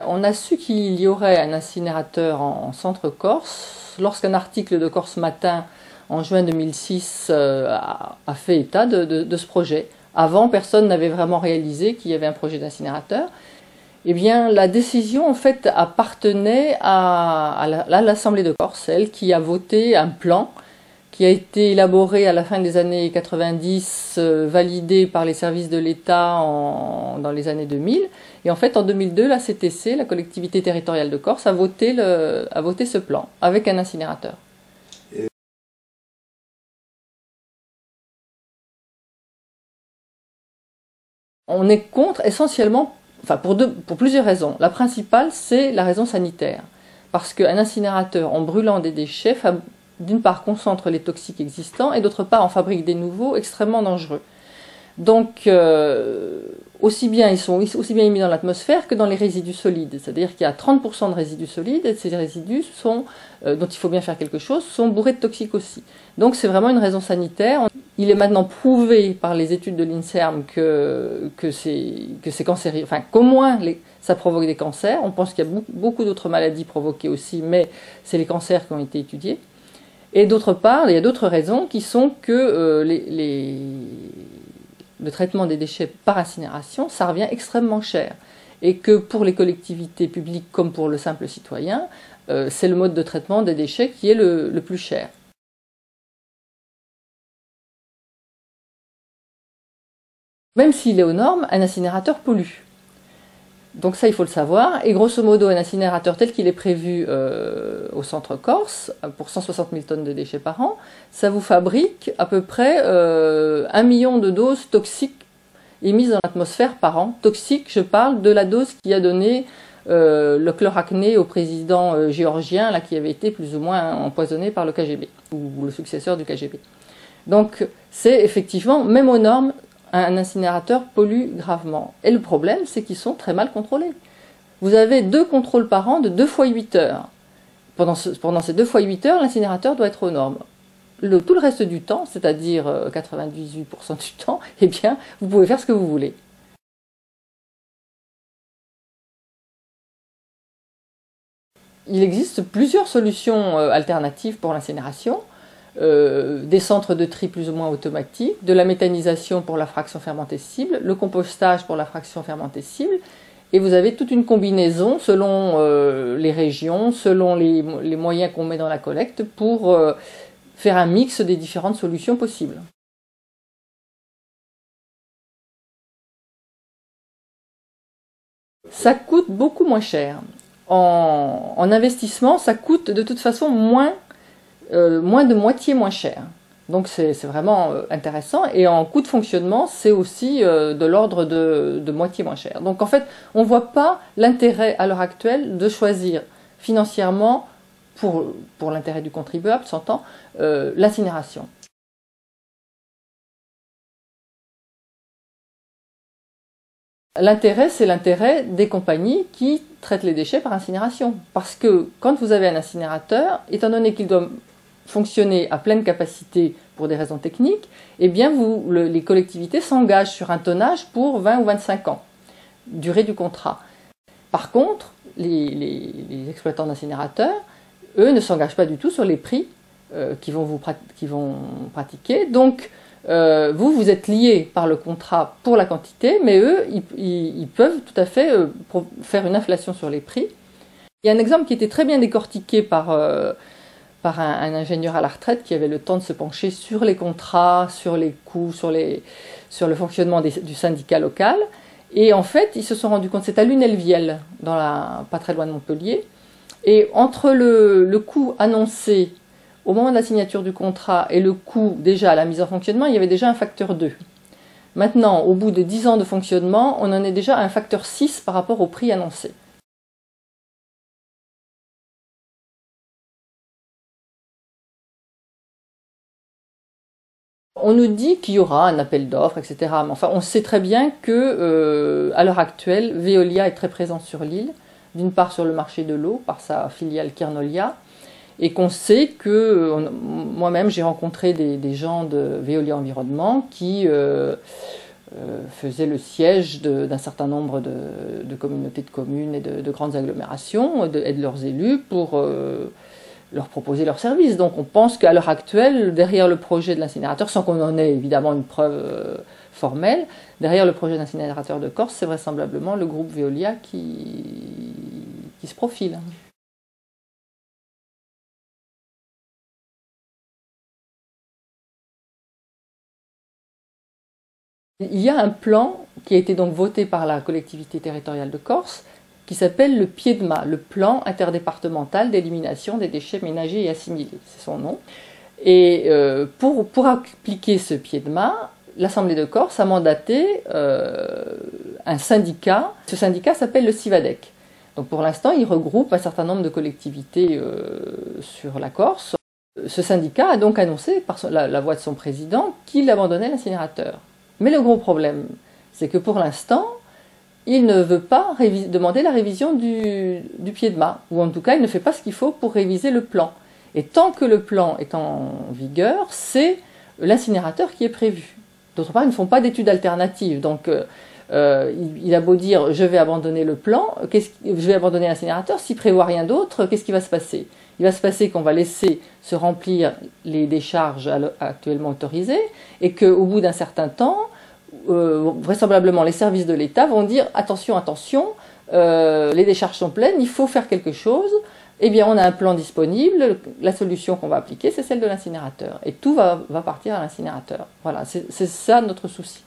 On a su qu'il y aurait un incinérateur en centre-Corse lorsqu'un article de Corse Matin en juin 2006 a fait état de ce projet. Avant, personne n'avait vraiment réalisé qu'il y avait un projet d'incinérateur. Eh bien, la décision, en fait, appartenait à l'Assemblée de Corse, elle, qui a voté un plan qui a été élaboré à la fin des années 90, validé par les services de l'État dans les années 2000. Et en fait, en 2002, la CTC, la collectivité territoriale de Corse, a voté ce plan avec un incinérateur. On est contre essentiellement, enfin pour plusieurs raisons. La principale, c'est la raison sanitaire. Parce qu'un incinérateur, en brûlant des déchets, d'une part concentre les toxiques existants et d'autre part en fabrique des nouveaux extrêmement dangereux. Donc aussi bien ils sont aussi bien émis dans l'atmosphère que dans les résidus solides. C'est-à-dire qu'il y a 30% de résidus solides et ces résidus dont il faut bien faire quelque chose, sont bourrés de toxiques aussi. Donc c'est vraiment une raison sanitaire. Il est maintenant prouvé par les études de l'INSERM que c'est cancérigène, enfin qu'au moins ça provoque des cancers. On pense qu'il y a beaucoup d'autres maladies provoquées aussi, mais c'est les cancers qui ont été étudiés. Et d'autre part, il y a d'autres raisons qui sont que le traitement des déchets par incinération, ça revient extrêmement cher. Et que pour les collectivités publiques comme pour le simple citoyen, c'est le mode de traitement des déchets qui est le plus cher. Même s'il est aux normes, un incinérateur pollue. Donc ça, il faut le savoir. Et grosso modo, un incinérateur tel qu'il est prévu au centre Corse, pour 160 000 tonnes de déchets par an, ça vous fabrique à peu près 1 million de doses toxiques émises dans l'atmosphère par an. Toxiques, je parle de la dose qui a donné le chloracné au président géorgien, là, qui avait été plus ou moins empoisonné par le KGB, ou le successeur du KGB. Donc c'est effectivement, même aux normes, un incinérateur pollue gravement. Et le problème, c'est qu'ils sont très mal contrôlés. Vous avez 2 contrôles par an de 2 fois 8 heures. Pendant ces 2 fois 8 heures, l'incinérateur doit être aux normes. Tout le reste du temps, c'est-à-dire 98% du temps, eh bien, vous pouvez faire ce que vous voulez. Il existe plusieurs solutions alternatives pour l'incinération. Des centres de tri plus ou moins automatiques, de la méthanisation pour la fraction fermentée cible, le compostage pour la fraction fermentée cible, et vous avez toute une combinaison selon les régions, selon les moyens qu'on met dans la collecte pour faire un mix des différentes solutions possibles. Ça coûte beaucoup moins cher. En investissement, ça coûte de toute façon moins de moitié moins cher. Donc c'est vraiment intéressant. Et en coût de fonctionnement, c'est aussi de l'ordre de moitié moins cher. Donc en fait, on ne voit pas l'intérêt à l'heure actuelle de choisir financièrement, pour l'intérêt du contribuable, s'entend, l'incinération. L'intérêt, c'est l'intérêt des compagnies qui traitent les déchets par incinération. Parce que quand vous avez un incinérateur, étant donné qu'il doit fonctionner à pleine capacité pour des raisons techniques, eh bien les collectivités s'engagent sur un tonnage pour 20 ou 25 ans, durée du contrat. Par contre, les exploitants d'incinérateurs, eux, ne s'engagent pas du tout sur les prix qu'ils vont pratiquer. Donc, vous êtes liés par le contrat pour la quantité, mais eux, ils peuvent tout à fait faire une inflation sur les prix. Il y a un exemple qui était très bien décortiqué par un ingénieur à la retraite qui avait le temps de se pencher sur les contrats, sur les coûts, sur le fonctionnement du syndicat local. Et en fait, ils se sont rendus compte, c'est à Lunel-Viel, pas très loin de Montpellier, et entre le coût annoncé au moment de la signature du contrat et le coût déjà à la mise en fonctionnement, il y avait déjà un facteur 2. Maintenant, au bout de 10 ans de fonctionnement, on en est déjà à un facteur 6 par rapport au prix annoncé. On nous dit qu'il y aura un appel d'offres, etc. Mais enfin, on sait très bien que, à l'heure actuelle, Veolia est très présente sur l'île, d'une part sur le marché de l'eau, par sa filiale Kernolia, et qu'on sait que, moi-même, j'ai rencontré des gens de Veolia Environnement qui faisait le siège d'un certain nombre de communautés de communes et de grandes agglomérations et de leurs élus pour leur proposer leurs services. Donc on pense qu'à l'heure actuelle, derrière le projet de l'incinérateur, sans qu'on en ait évidemment une preuve formelle, derrière le projet d'incinérateur de Corse, c'est vraisemblablement le groupe Veolia qui se profile. Il y a un plan qui a été donc voté par la collectivité territoriale de Corse, qui s'appelle le PIEDMA, le plan interdépartemental d'élimination des déchets ménagers et assimilés, c'est son nom. Et pour appliquer ce PIEDMA, l'Assemblée de Corse a mandaté un syndicat. Ce syndicat s'appelle le CIVADEC. Donc pour l'instant, il regroupe un certain nombre de collectivités sur la Corse. Ce syndicat a donc annoncé par la voix de son président qu'il abandonnait l'incinérateur. Mais le gros problème, c'est que pour l'instant, il ne veut pas demander la révision du PIEDMA, ou en tout cas, il ne fait pas ce qu'il faut pour réviser le plan. Et tant que le plan est en vigueur, c'est l'incinérateur qui est prévu. D'autre part, ils ne font pas d'études alternatives. Donc, il a beau dire « je vais abandonner le plan, je vais abandonner l'incinérateur », s'il ne prévoit rien d'autre, qu'est-ce qui va se passer? Il va se passer qu'on va laisser se remplir les décharges actuellement autorisées et qu'au bout d'un certain temps, vraisemblablement les services de l'État vont dire « attention, attention, les décharges sont pleines, il faut faire quelque chose ». Eh bien, on a un plan disponible, la solution qu'on va appliquer, c'est celle de l'incinérateur. Et tout va partir à l'incinérateur. Voilà, c'est ça notre souci.